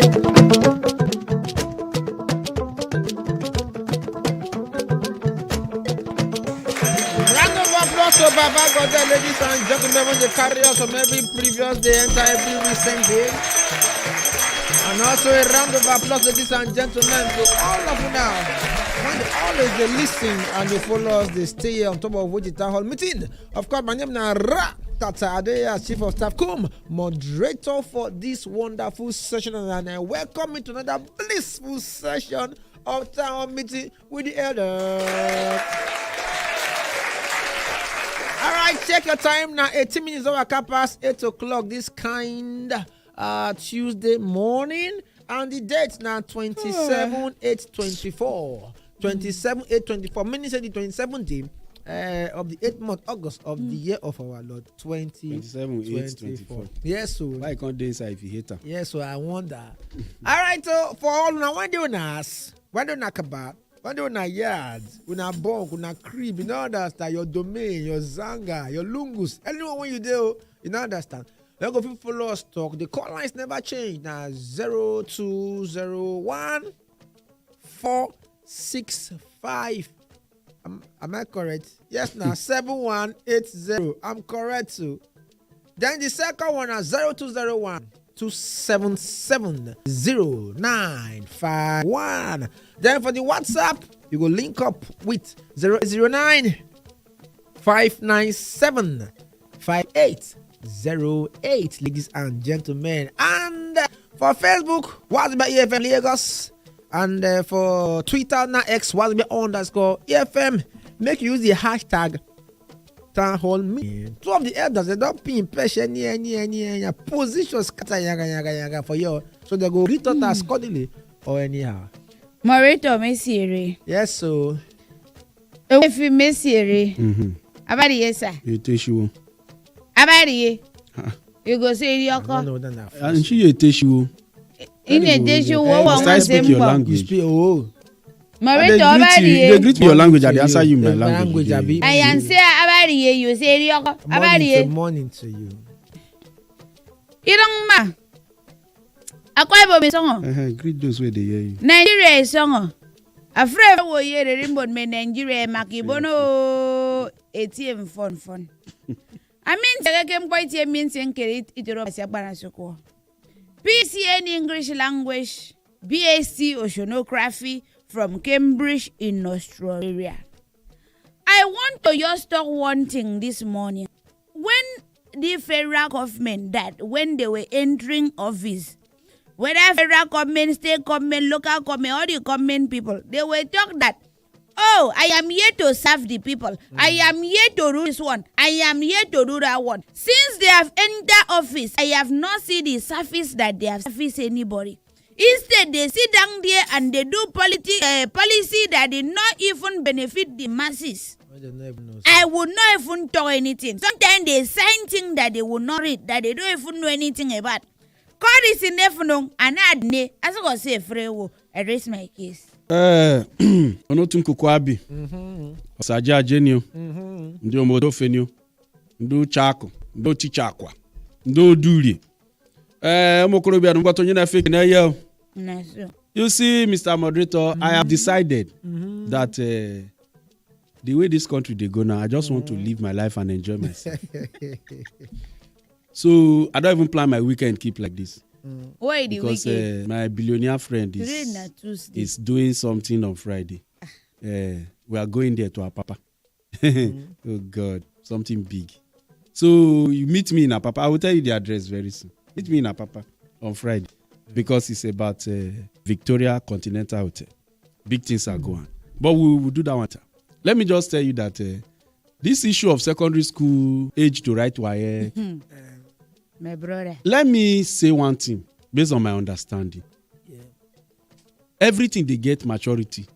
So Baba got there, ladies and gentlemen, when they carry us from every previous day, enter every recent day. And also a round of applause, ladies and gentlemen, to all of you now. When they always they listen and they follow us, they stay on top of Wichita Hall meeting. Of course, my name is Ra Tata Adeya, Chief of Staff, moderator for this wonderful session, and I welcome you to another blissful session of town meeting with the elders. All right, check your time now. 18 minutes over past 8 o'clock this kind Tuesday morning. And the date now 27/8/24. 27/8/24. Meaning the 27th day of the 8th month, August of the year of our Lord 2024. Yes, so why can't they say if you hate her? Yes, so I wonder. All right, so for all now, when do us? When do nakaba? When do na yards, una bonk, una crib, you know understand your domain, your zanga, your lungus, anyone when you do, you know understand. Then go people follow us talk. The call lines never change. Now 0201 465. Am I correct? Yes, now 7180. I'm correct too. Then the second one is 0201 277-0951. Then for the WhatsApp, you go link up with 009 597 5808, ladies and gentlemen. And for Facebook, what's about EFM Lagos? And for Twitter, now X, what's about _EFM. Make you use the hashtag Town Hall meeting. Two of the elders, they don't pin pressure any position scatter yaga for you, so they go return us accordingly or anyhow. Morito Messiere. Yes, so if you Messiere, abari yesa. You teshu. Abari, you go say yoko. And she teshu. In a teshu, what speak your language. You speak Morito abari. They greet me your language. I answer you my language. I answer abari. You say yoko. Abari. Good morning to you. Irongma. Akwai bo song. Greet those where they hear you. Nigeria is song. Afraid wo ye rimbo me Nigeria makibono ATM fun. I mean game quite means encourage itoro asiagbara soko. PCN English language, BSc Oceanography from Cambridge in Australia. I want to just talk one thing this morning. When the federal government when they were entering office, whether federal government, state government, local government, all the government people, they were talk that, oh, I am here to serve the people. I am here to do this one. I am here to do that one. Since they have entered office, I have not seen the service that they have serviced anybody. Instead, they sit down there and they do policy that did not even benefit the masses. I would not even talk anything. Sometimes they sign things that they would not read, that they don't even know anything about. Call this in Nefunong and add ne. As I was say, Frewo, I raise my case. Onotum kukwabi. Osaja jenio. Ndio modofenio. Ndio chako. Ndio chichakwa. Ndio duli. Mokorobia ngwato nyina fake na yo. You see, Mr. Moderator, I have decided that the way this country they go now, I just want to live my life and enjoy myself. So I don't even plan my weekend keep like this. Why the because weekend? My billionaire friend is doing something on Friday. We are going there to our papa. Oh God, something big. So you meet me in Apapa. I will tell you the address very soon. Meet me in Apapa on Friday because it's about Victoria Continental Hotel. Big things are going. But we will do that one time. Let me just tell you that this issue of secondary school age to write wire. My brother. Let me say one thing based on my understanding. Yeah. Everything they get maturity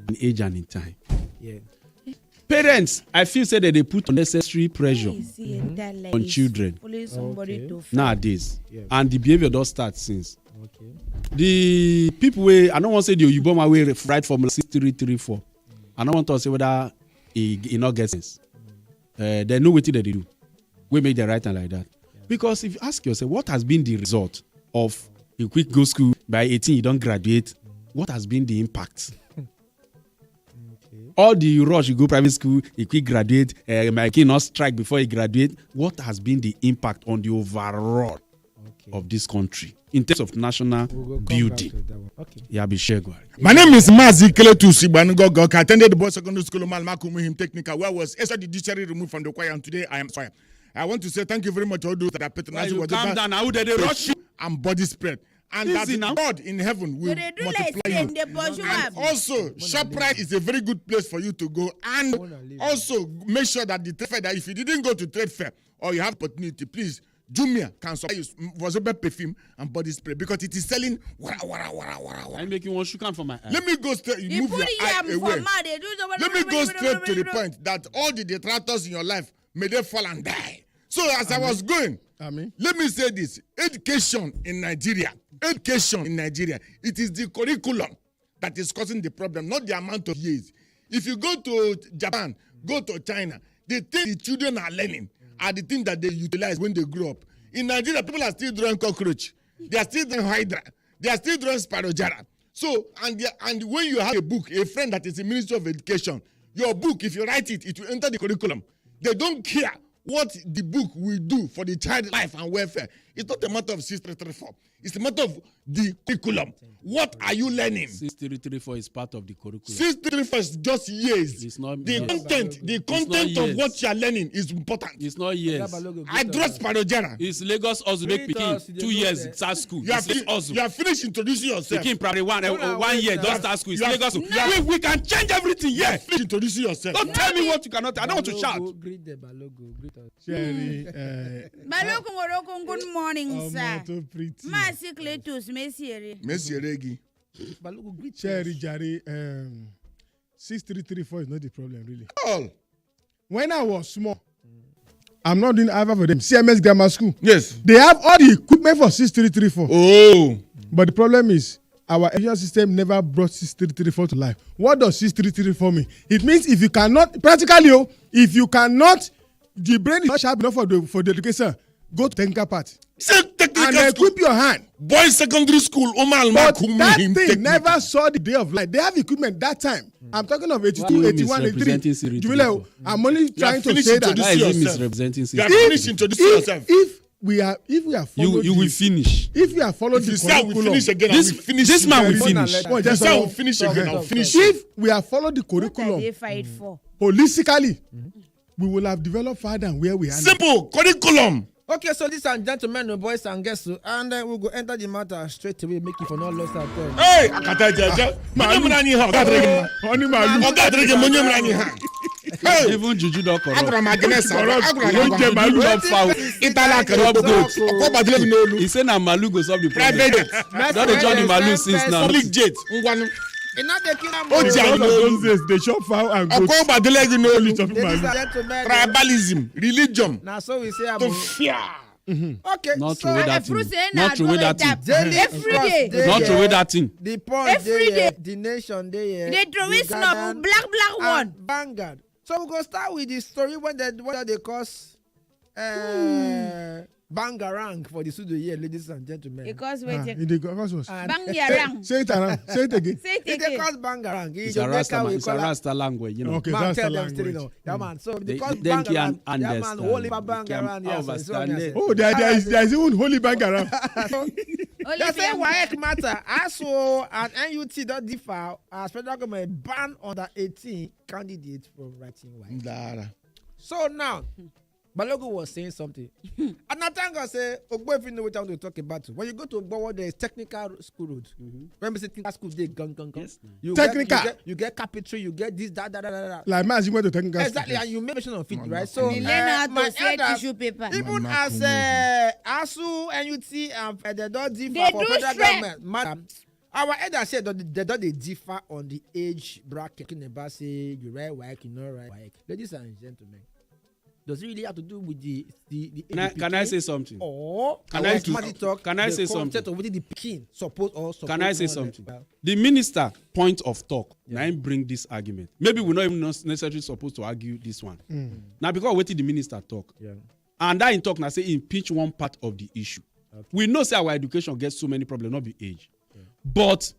in age and in time. Yeah. Parents, I feel say that they put unnecessary pressure on children nowadays. Yes. And the behavior does start since. Okay. The people I don't want to say the Oyuboma way right from 6334. I don't want to say whether he not get sense. They know what they do. We make the right and like that. Yeah. Because if you ask yourself, what has been the result of a quick go school, by 18 you don't graduate. What has been the impact? All the rush, you go private school, you quick graduate, my kid not strike before you graduate. What has been the impact on the overall of this country in terms of national building? Yeah, be sure. My name is Mazi Keletusi Banugogo. I attended the boys secondary school Malmakumuhim Technical, where I was extrajudicially removed from the choir, and today I am fire. I want to say thank you very much to all those that are patronizing Calm down. How did they rush you? And body spread. And Easy that now. God in heaven will multiply you. And also, ShopRite is a very good place for you to go. And also, make sure that the trade fair, that if you didn't go to trade fair or you have opportunity, please, Jumia can supply you Vozobe perfume and body spray because it is selling wara. I'm making one shoot for my eye. Let me go straight. You move your eye away. Let me go straight to the point that all the detractors in your life, may they fall and die. So as I was going, let me say this. Education in Nigeria, it is the curriculum that is causing the problem, not the amount of years. If you go to Japan, go to China, the things the children are learning are the things that they utilize when they grow up. In Nigeria, people are still drawing cockroach. They are still drawing hydra. They are still drawing sparrowjara. So, and when you have a book, a friend that is in Ministry of Education, your book, if you write it, it will enter the curriculum. They don't care what the book will do for the child life and welfare. It's not a matter of 6334. It's a matter of the curriculum. What are you learning? 6334 is part of the curriculum. 6334 is just years. It's not the years. content of what you are learning is important. It's not years. I draw sparrowjara. It's Lagos also make Pekin 2 years start school. You are finished introducing yourself. Pekin primary 1 year don't start school. It's Lagos. We can change everything. Yeah. Finish introducing yourself. Don't tell me what you cannot. I don't want to shout. Greet the Balogo. Greet us. Sherry, Balogo, good morning, sir. so pretty. Mazi Keletusi, Messieri. Regi. Balogo, greet Sherry, Jari, 6334 is not the problem, really. all. When I was small, I'm not doing either for them. CMS Grammar School. Yes. They have all the equipment for 6334. Oh. But the problem is, our education system never brought 6334 to life. What does 6334 mean? It means if you cannot, practically, if you cannot, the brain is not sharp enough for the education, go to technical part. And equip your hand. Boys secondary school, But that thing never saw the day of light. They have equipment that time. I'm talking of 82, 81, 83. Jumile, I'm only trying to say that. Why is he misrepresenting You are finished introducing yourself. If we are followed you will finish. If we are followed the If you say we curriculum, finish again, This- I will finish. this man will you. finish. If you say I will finish again, I will finish. you. if we are followed the What are curriculum they fight for? holistically, we will have developed further than where we are now. Simple curriculum. Okay, so ladies and gentlemen, boys and girls, and we'll go enter the matter straight away, make it for not lost at all. Hey, akata jaja. Manyamra ni ha. Only my Oga drink manyamra ni ha. Hey, Even Juju don't corrupt. agora magnes. Juju don't foul. Itala corrupt goat. Ko badile mi n'olu. He say na Malu go solve the problem. Private jet. Don't dey join the Malu since now. Public jet. Ngwanu. And now they kill them. Oh, All Jai of those days, they shop fowl and goat. Oko badile mi n'olu. Ladies and gentlemen, Tribalism, religion. now so we say, To fear. okay, Not so true with that Every thing. day, Not true with that thing. daily, Every day. Not true with that thing. The point Every they day. the nation they They throw it snow, black one. Vanguard. So we go start with the story when they cause bangarang for the pseudo year, ladies and gentlemen. Because Ah, wait, in the cause was. And bang your rang. Say it around. Say it again. Say it they again. cause bangarang. It's a Rasta language, you know. Okay, Man, that's the tell them still, language. Yeah, man. So They- because they can bangarang, yeah, man, understand. holy They can bangarang, yes. So understand it. Oh, there is even holy bank around. Only They say for- WAEC matter. ASO and NUT don't differ as federal government ban under 18 candidates from writing WAEC. Ndara. So now, Balogo was saying something. And Natanga say, Ogbo, if you know what I want to talk about. When you go to Ogbo, there is technical school road. When we say technical school, they gun. Yes, You Technical. you get carpentry, you get this, that. Like man, you went to technical Exactly, school. and you make mention of it, right? So, You learn how my to sell elders, tissue paper. even as ASU, NUT, and they don't differ They for do federal stress. government. Madam, our elders said that they don't differ on the age bracket. Talking about say you write WAEC, you know write WAEC. Ladies and gentlemen, does it really have to do with the Can I say something? Or Can our I automatic do- talk, can I the say concept something? of whether the Pekin support or support? Can I say not, something? well, The minister point of talk. Now him bring this argument. Maybe we're not even necessarily supposed to argue this one. Now because waiting the minister talk. Yeah. And that in talk now say impeach one part of the issue. We know say our education gets so many problems, not be age. But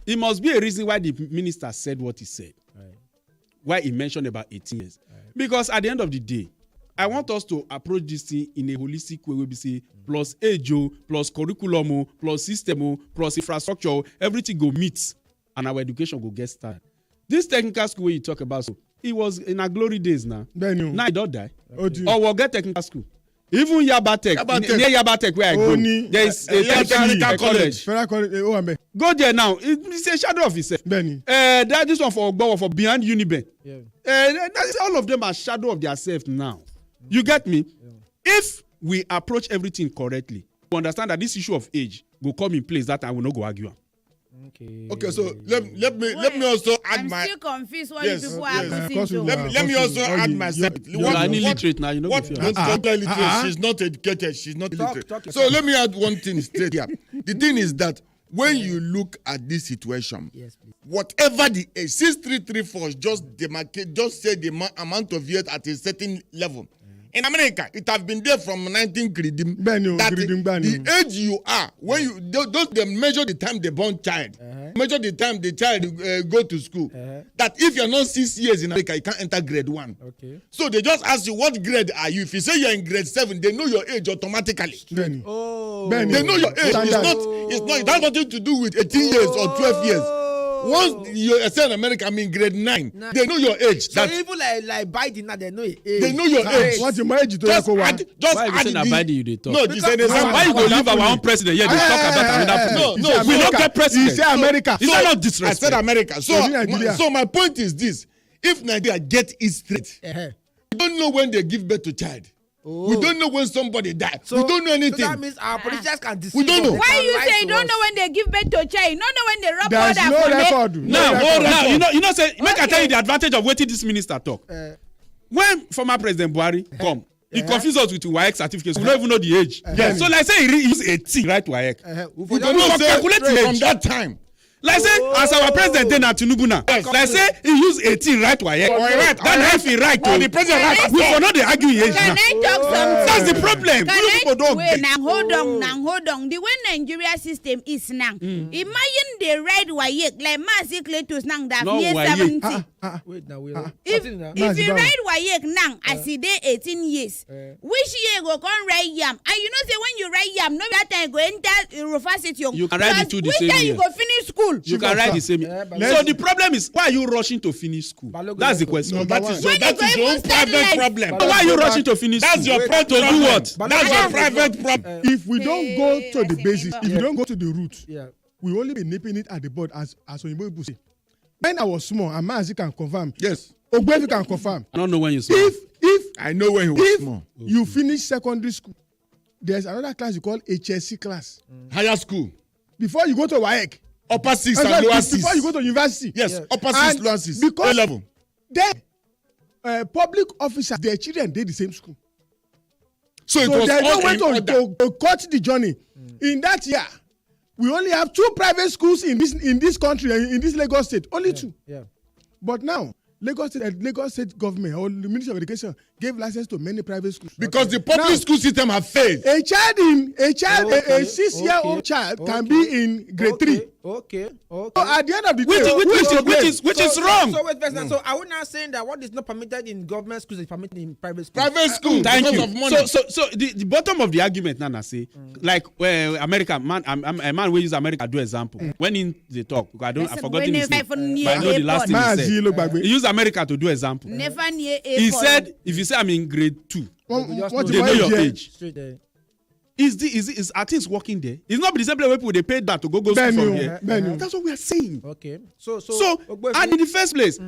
it must be a reason why the minister said what he said. Right. Why he mentioned about 18 years. Right. Because at the end of the day, I want us to approach this thing in a holistic way. We say plus age, plus curriculum, plus system, plus infrastructure, everything go meet, and our education go get started. This technical school you talk about, so it was in our glory days now. Now it don't die. Okay. Or we'll get technical school. Even Yabatek, near Yabatek where I go, there is a technical college. Go there now. It's a shadow of itself. This one for beyond Uniben. All of them are shadow of themselves now. You get me? If we approach everything correctly, we understand that this issue of age will come in place that time we no go argue. Okay, so let me also add I'm my. still confused what you people are listening to. Let me also add myself. You are illiterate now. You know what? She's not educated. She's not illiterate. So let me add one thing straight here. The thing is that when you look at this situation, whatever the age, 6334 just say the amount of years at a certain level. In America, it has been there from 19 Kridim. The age you are, when you don't they measure the time they born child, measure the time the child go to school. That if you're not 6 years in America, you can't enter grade 1. Okay. So they just ask you what grade are you. If you say you're in grade 7, they know your age automatically. They know your age. It has nothing to do with 18 years or 12 years. Once you're in America, I mean grade 9, they know your age. So even like Biden now, they know your age. They know your age. What's your age? Just why you saying Biden you dey talk? No, why you go leave our own president here? They talk about another president. No, we don't get president. You say America. Is that not disrespect? I said America. So my point is this: if Nigeria get it straight, we don't know when they give birth to child. We don't know when somebody died. We don't know anything. So that means our politicians can deceive. We don't know. Why you say you don't know when they give birth to a child? You don't know when they rub There's no record. Now, you know, say, make I tell you the advantage of waiting this minister talk. When former President Buhari come, he confused us with WAEC certificates. We don't even know the age. So like say he use 18 right WAEC. We don't know calculate the age from that time. Like say, as our president then at Tinubu now, like say he use 18 right WAEC. Then if he right, the president right, we for not the arguing age Can now. I talk something? That's the problem. Wait, now hold on. The way Nigeria system is now, imagine the right WAEC like Mercy Cletus now that No, year WAEC. 70. Wait now, If you write WAEC now, as he dey 18 years, which year go come write yam? And you know say when you write yam, no that time go enter university. You can write it to the same year. Which time you year. go finish school? You can write the same. So the problem is, why are you rushing to finish school? That's the question. That is your own private problem. Why are you rushing to finish school? That's your private problem. To do what? That's your private problem. If we don't go to the basics, if you don't go to the root, we only be nipping it at the bud as Oyinbo people say. When I was small, and Mazi can confirm. Yes. Ogbefi can confirm. I don't know when you small. If I know when you were small. You finish secondary school, there's another class you call HSC class. Higher school. Before you go to WAEC. Upper 6 and lower 6. Before you go to university. Yes, upper 6, lower 6. Because level. Then public officers, their children did the same school. So it was there's no way all to cut the journey. In that year, we only have 2 private schools in this country, in this Lagos state. Only 2. But now, Lagos state government or the Ministry of Education gave license to many private schools. Because the public school system have failed. A 6-year-old child can be in grade 3. Okay. So at the end of the day, which is wrong. So wait, so are we now saying that what is not permitted in government schools is permitted in private schools? Private school. Thank you. Of money. So the bottom of the argument, Nana say, like America, a man will use America do example. When in the talk, I forgot his name. But I know the last thing he said. He used America to do example. Never near a. He said, if you say I'm in grade 2, what they know your age. Straight there. Are things working there? It's not the same way people they paid that to go school from here. That's what we are saying. Okay. So and in the first place,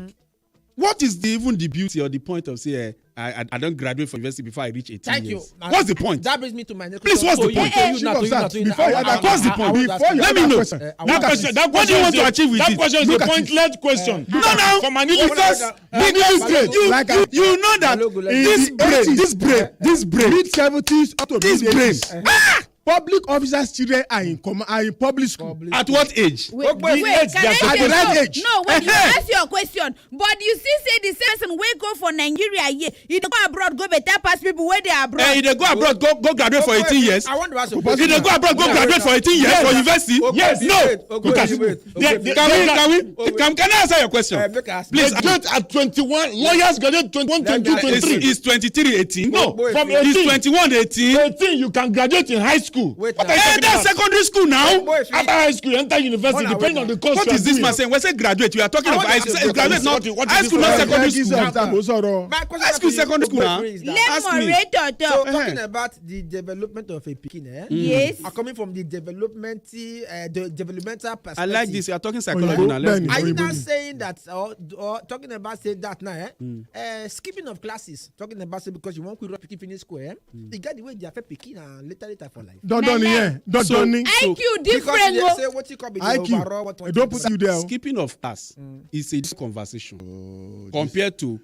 what is even the beauty or the point of say I don't graduate from university before I reach 18 Thank years? you. What's the point? That brings me to my next Please, question. what's the point? What's the point? Let me know. What do you want to achieve with that it? question is a pointless question. No. From an Because you know that this brain, mid-70s up to this brain. public officers' children are in public school. At what age? Wait, can I say at the right age. No, when you ask your question, but you still say the same person wey go for Nigeria here, you dey go abroad, go better pass people wey dey abroad. You dey go abroad, go graduate for 18 years. I want to ask you. You dey go abroad, go graduate for 18 years for university. Yes. No. Can I answer your question? Please. Graduate at 21. Lawyers graduate 21, 22, 23. Is 23 18? No, from 18. Is 21 18? 18, you can graduate in high school. That's secondary school now. After high school, you enter university, depending on the course. What is this man saying? When say graduate, we are talking about high school. Graduate, not high school, not secondary school. High school, secondary school now. Let moderator talk. So talking about the development of a Pekin, Yes. are coming from the developmental perspective. I like this. You are talking psychology now. Are you not saying that or talking about say that now? Skipping of classes. Talking about say because you want to Pekin finish school. You get the way they affect Pekin and later for life. Don't IQ different. Because say what you call the overall. Don't put you there. Skipping of class is a conversation compared to,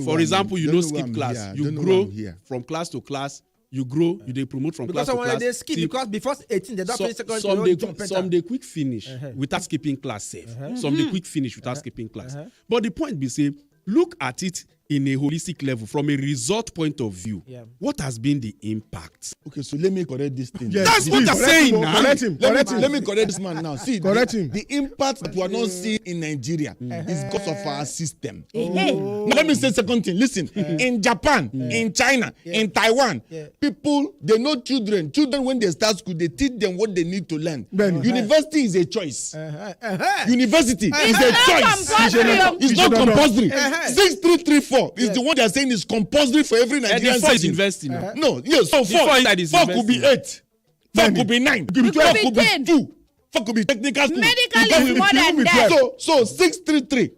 for example, you don't skip class. You grow from class to class. You grow, you dey promote from class to class. Because they skip because before 18 they don't finish secondary. Some they quick finish without skipping class safe. Some they quick finish without skipping class. But the point be say, look at it in a holistic level from a result point of view. What has been the impact? Okay, so let me correct this thing. Yes, that's what I'm saying now. Correct him. Let me correct this man now. See, the impact that we are not seeing in Nigeria is because of our system. Now, let me say second thing. Listen, in Japan, in China, in Taiwan, people, they know children. Children, when they start school, they teach them what they need to learn. University is a choice. University is a choice. It's not compulsory. 6334 is the one they are saying is compulsory for every Nigerian citizen. University now. No, yes, so 4 could be 8. 4 could be 9. 4 could be 2. 4 could be technical school. Medical is more than that. So 633.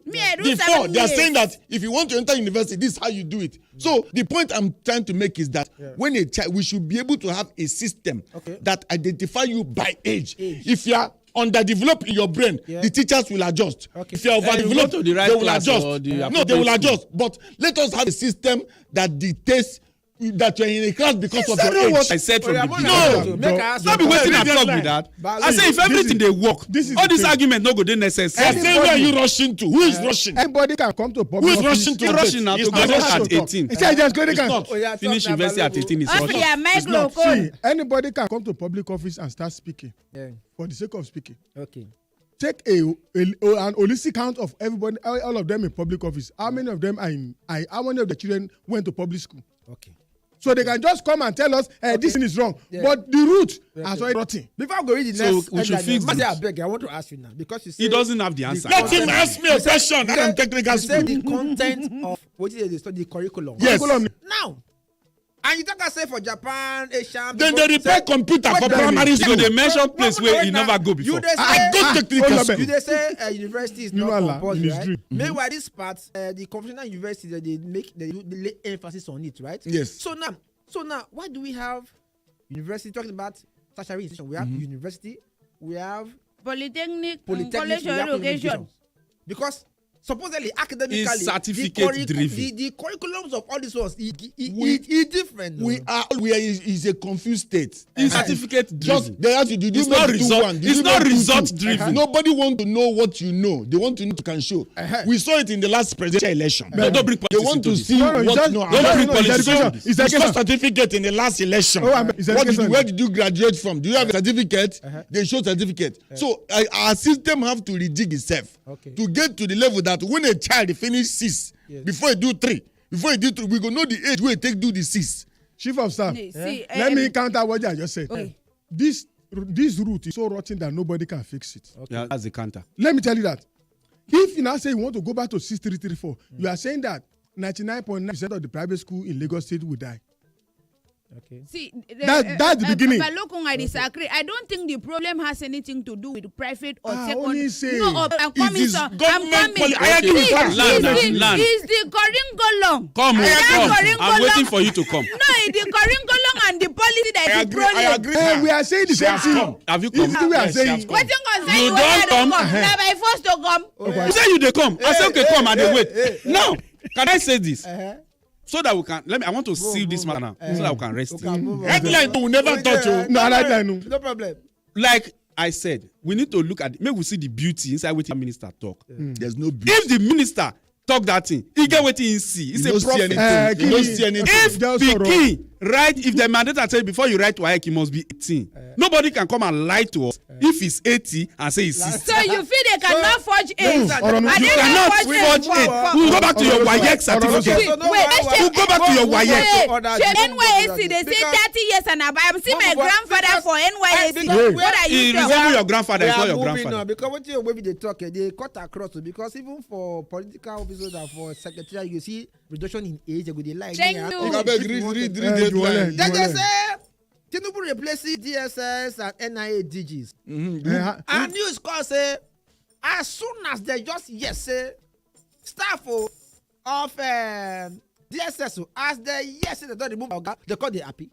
Before they are saying that if you want to enter university, this is how you do it. So the point I'm trying to make is that when a child, we should be able to have a system that identify you by age. If you are underdeveloped in your brain, the teachers will adjust. If you are overdeveloped, they will adjust. No, they will adjust. But let us have a system that dictates that you are in a class because of your age. What I said from the beginning. No, be waiting and talk with that. I say if everything they work, all this argument no go dey necessary. I say where are you rushing to? Who is rushing? Anybody can come to public. Who is rushing to? Rushing now to graduate at 18. Finish university at 18 is rushing. See, anybody can come to public office and start speaking for the sake of speaking. Okay. Take an holistic count of everybody, all of them in public office. How many of them how many of the children went to public school? Okay. So they can just come and tell us, this thing is wrong. But the root has already rotting. Before I go read the next, we should fix it. I want to ask you now because you say he doesn't have the answer. Let him ask me a question. I am technical school. You say the content of what is they study, the curriculum. Yes. Now, and you talk I say for Japan, Asia. Then they repair computer for primary school. They mention place where you never go before. I go technical school. You they say university is not compulsory, right? Meanwhile, this part, the conventional university they lay emphasis on it, right? Yes. So now, why do we have university talking about tertiary institution? We have university, we have polytechnic, college education. Because supposedly academically, is certificate driven. The curriculums of all these ones is different. We are is a confused state. It's certificate driven. They ask you, did you make result? It's not result driven. Nobody want to know what you know. They want to know what you can show. We saw it in the last presidential election. Don't bring politics. They want to see what no. Don't bring politics. It's a certificate in the last election. Where did you graduate from? Do you have a certificate? They show certificate. So our system have to rejig itself to get to the level that when a child finish 6 before he do 3, we go know the age where he take do the 6. Chief of staff, let me counter what I just said. Okay. This route is so rotten that nobody can fix it. Okay. Yeah, that's the counter. Let me tell you that. If you now say you want to go back to 6334, you are saying that 99.9% of the private school in Lagos State will die. Okay. See, that's the beginning. I disagree. I don't think the problem has anything to do with private or secondary. No, I'm coming. Is the curriculum. Come. I'm waiting for you to come. No, it's the curriculum and the policy that is the problem. I agree. We are saying the same thing. Have you come? We are saying. You don't come. Now by force to come. You say you dey come. I say okay, come and they wait. Now, can I say this? so that we can I want to seal this matter now so that we can rest. Headline will never touch you. No, headline. No problem. Like I said, we need to look at make we see the beauty inside what the minister talk. There's no beauty. If the minister talk that thing, he get what he see. It's a profit. You don't see anything. If pikin write, if the mandate tell you before you write WAEC, he must be 18. Nobody can come and lie to us if he's 80 and say he's 60. So you feel they cannot forge age? You cannot forge age. We'll go back to your WAEC certificate. We'll go back to your WAEC. NYSC, they say 30 years and above. I'm seeing my grandfather for NYSC. What are you He resemble your grandfather. It's not your grandfather. Because what you maybe they talk, they cut across. Because even for political officers and for secretary, you see reduction in age. They like. Read They say Tinubu replaces DSS and NIA DGs. And news call say as soon as they just say staff of DSS as they they don't remove Oga, they call they happy.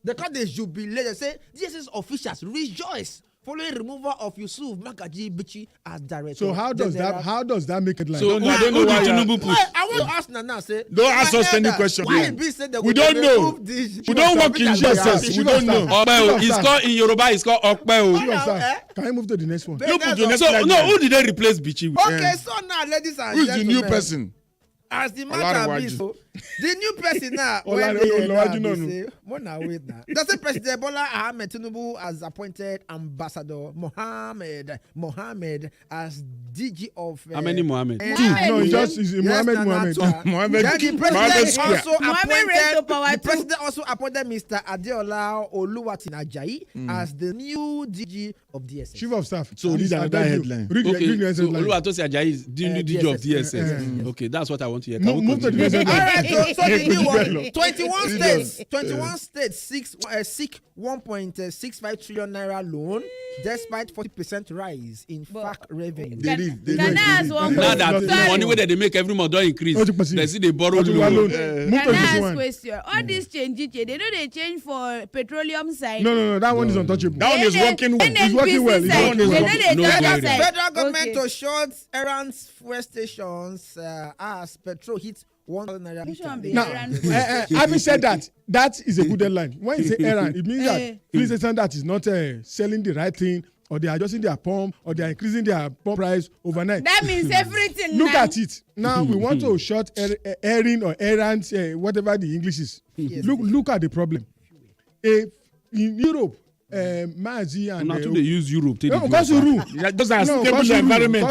They call they jubilate. They say DSS officials rejoice following removal of Yusuf Magaji Bichi as director. So how does that make it like? So I don't know why Tinubu put. I want to ask Nana say. Don't ask us any question. Why be said that we don't know. We don't work in DSS. We don't know. It's called in Yoruba. It's called Okpe. Can I move to the next one? So no, who did they replace Bichi with? Okay, so now, ladies and who's gentlemen, the new person? As the matter be so, the new person now, when they wait now. The same President Bola Ahmed Tinubu has appointed Ambassador Mohammed as DG of. How many Mohammed? No, it's Mohammed. The president also appointed Mr. Adeola Oluwatin Ajayi as the new DG of DSS. Chief of Staff. So read that headline. Okay, so Oluwatosin Ajayi is the new DG of DSS. Okay, that's what I want to hear. Move to the next one. All right, so the new one, 21 states seek 1.65 trillion naira loan despite 40% rise in FAC revenue. Now that the money where they make every month don't increase, they see they borrow loan. Can I ask question? All these changes, they don't change for petroleum side. No, that one is untouchable. That one is working well. It's working well. Federal government to short errands fuel stations as petrol hits 1,000 naira. Now, having said that, that is a good deadline. When you say errand, it means that police station that is not selling the right thing, or they are adjusting their pump, or they are increasing their pump price overnight. That means everything. Look at it. Now we want to short erring or errands, whatever the English is. Yes. Look at the problem. In Europe, Mazi and Now they use Europe. Those are stable environment.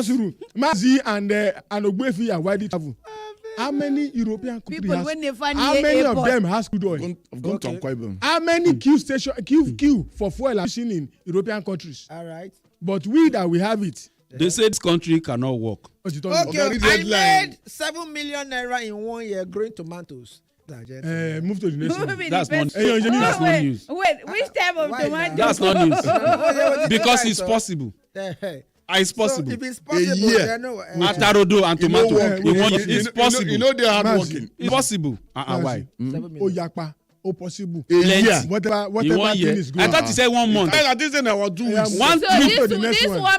Mazi and Ogbefi are widely travel. How many European countries how many of them has crude oil? How many queue for fuel are seen in European countries? All right. But we have it. They say this country cannot work. Okay, I made 7 million naira in 1 year growing tomatoes. Move to the next one. That's not news. Wait, which type of tomato? That's not news. Because it's possible. It's possible. So if it's possible, then no. Atarodo and tomato. It's possible. You know they are hard working. It's possible. Why? Oyakpa. Possible. Whatever thing is good. I thought you said 1 month. I think I was doing this 1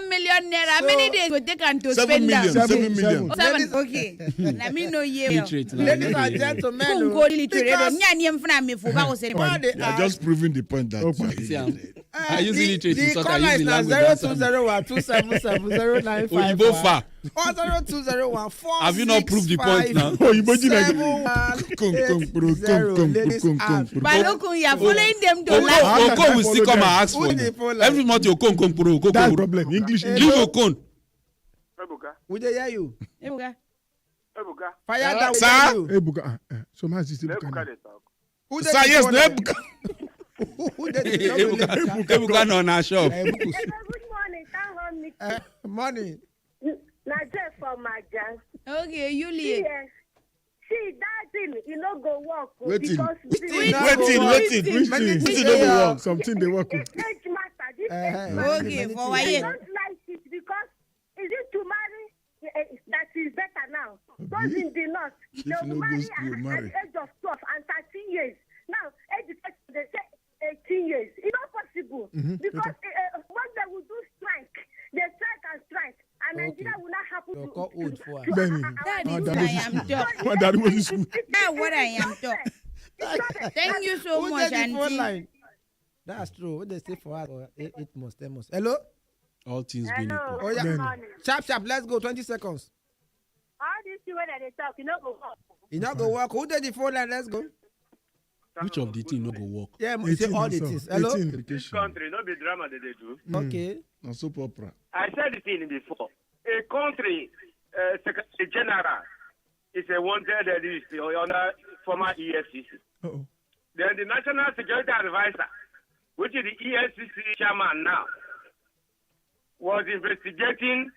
million naira. How many days would take to spend that? 7 million. Okay. Let me know you. Ladies and gentlemen, they are just proving the point that I use illiterate. The caller is now 0201 277 0955. 0201 4. Have you not proved the point now? Balokun, you are following them to laugh. Okon will still come and ask for you. Every month Okon come pro. That's problem. English. Leave Okon. We dey hear you. Ebuka. Fire down. Sir. Ebuka. So much is Ebuka. Sir, yes, Ebuka. Ebuka no na shop. Good morning. Can't hold me. Morning. Naje from Majan. Okay, Juliet. Yes. See, that thing, you no go work. Waiting. Waiting. Don't work. Something they work with. Age matter. Okay, for why? I don't like it because is it to marry that is better now? Those in the north, they will marry at the age of 12 and 13 years. Now, they say 18 years. It's not possible because when they will do strike, they strike and strike. And and Nigeria will not happen You're to called old for us. Benny. That My is dad what I was in am school. talking. My dad was in school. That's what I am talking. Thank you so Who much, get the phone Auntie. line? That's true. What they say for us for 8 months, 10 months. Hello? All things being Hello. equal. Oh, yeah. Good morning. Sharp, let's go. 20 seconds. All these people that they talk, you know, go up. You not go work. Who did the phone line? Let's go. Which of the thing no go work? Yeah, say 18 all the and so. things. Hello? 18. This Education. country, not be drama that they do. Okay. And soap opera. I said it in before. A country, Secretary General, is a wanted list under former EFCC. Uh-oh. Then the National Security Advisor, which is the EFCC chairman now, was investigating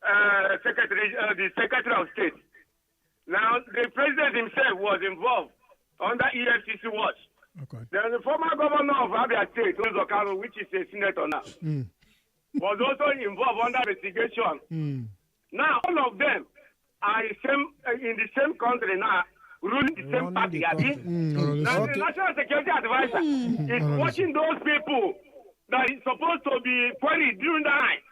the Secretary of State. Now, the president himself was involved under EFCC watch. Okay. Then the former governor of Abia State, Ozokaro, which is a senator now, was also involved under investigation. Now, all of them are in the same country now, ruling the same Running party. the I think. country. Now, Okay. the National Security Advisor is watching those people that is supposed to be queried during the night.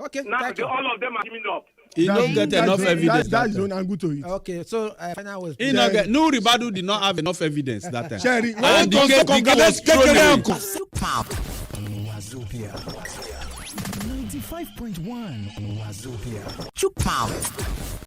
Okay, Now, thank you. all of them are giving up. He don't get enough evidence. That's that his time. own angle to it. Okay, so final words. He not get no Ribadu did not have enough evidence that time. Sherry, And the case was thrown away. Wazobia 95.1 Wazobia.